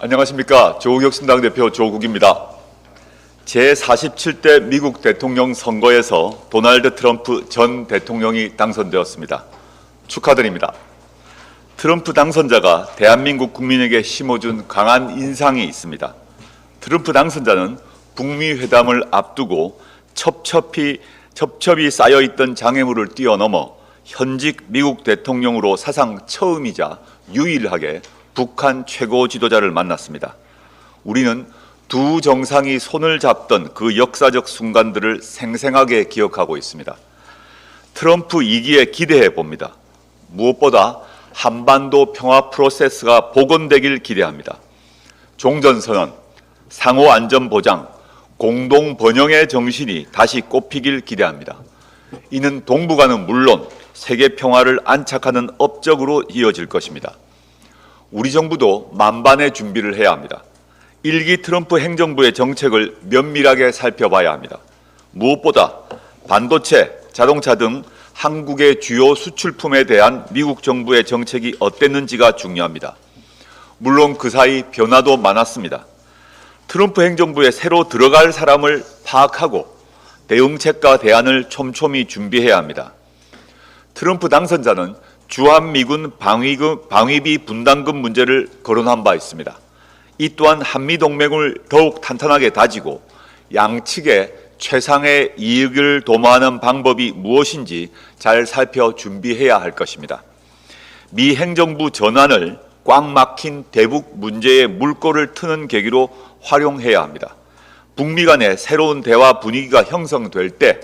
안녕하십니까. 조국혁신당 대표 조국입니다. 제47대 미국 대통령 선거에서 도널드 트럼프 전 대통령이 당선되었습니다. 축하드립니다. 트럼프 당선자가 대한민국 국민에게 심어준 강한 인상이 있습니다. 트럼프 당선자는 북미 회담을 앞두고 첩첩이 쌓여있던 장애물을 뛰어넘어 현직 미국 대통령으로 사상 처음이자 유일하게 북한 최고 지도자를 만났습니다. 우리는 두 정상이 손을 잡던 그 역사적 순간들을 생생하게 기억하고 있습니다. 트럼프 2기에 기대해 봅니다. 무엇보다 한반도 평화 프로세스가 복원되길 기대합니다. 종전선언, 상호안전보장, 공동번영의 정신이 다시 꽃피길 기대합니다. 이는 동북아는 물론 세계 평화를 안착하는 업적으로 이어질 것입니다. 우리 정부도 만반의 준비를 해야 합니다. 1기 트럼프 행정부의 정책을 면밀하게 살펴봐야 합니다. 무엇보다 반도체, 자동차 등 한국의 주요 수출품에 대한 미국 정부의 정책이 어땠는지가 중요합니다. 물론 그 사이 변화도 많았습니다. 트럼프 행정부에 새로 들어갈 사람을 파악하고 대응책과 대안을 촘촘히 준비해야 합니다. 트럼프 당선자는 주한미군 방위비 분담금 문제를 거론한 바 있습니다. 이 또한 한미동맹을 더욱 탄탄하게 다지고 양측의 최상의 이익을 도모하는 방법이 무엇인지 잘 살펴 준비해야 할 것입니다. 미 행정부 전환을 꽉 막힌 대북 문제의 물꼬를 트는 계기로 활용해야 합니다. 북미 간의 새로운 대화 분위기가 형성될 때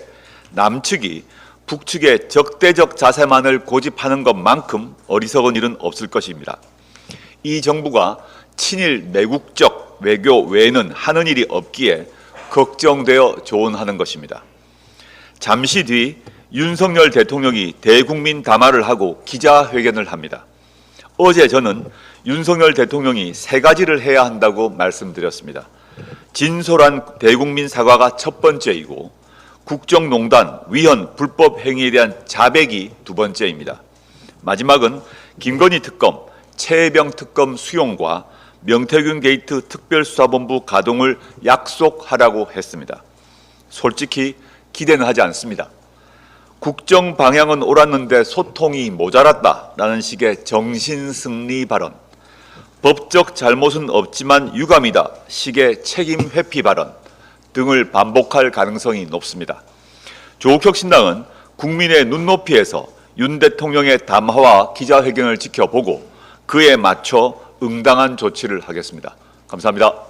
남측이 북측의 적대적 자세만을 고집하는 것만큼 어리석은 일은 없을 것입니다. 이 정부가 친일 매국적 외교 외에는 하는 일이 없기에 걱정되어 조언하는 것입니다. 잠시 뒤 윤석열 대통령이 대국민 담화를 하고 기자회견을 합니다. 어제 저는 윤석열 대통령이 세 가지를 해야 한다고 말씀드렸습니다. 진솔한 대국민 사과가 첫 번째이고 국정농단, 위헌, 불법 행위에 대한 자백이 두 번째입니다. 마지막은 김건희 특검, 최혜병 특검 수용과 명태균 게이트 특별수사본부 가동을 약속하라고 했습니다. 솔직히 기대는 하지 않습니다. 국정 방향은 옳았는데 소통이 모자랐다라는 식의 정신승리 발언, 법적 잘못은 없지만 유감이다 식의 책임 회피 발언 등을 반복할 가능성이 높습니다. 조국혁신당은 국민의 눈높이에서 윤 대통령의 담화와 기자회견을 지켜보고 그에 맞춰 응당한 조치를 하겠습니다. 감사합니다.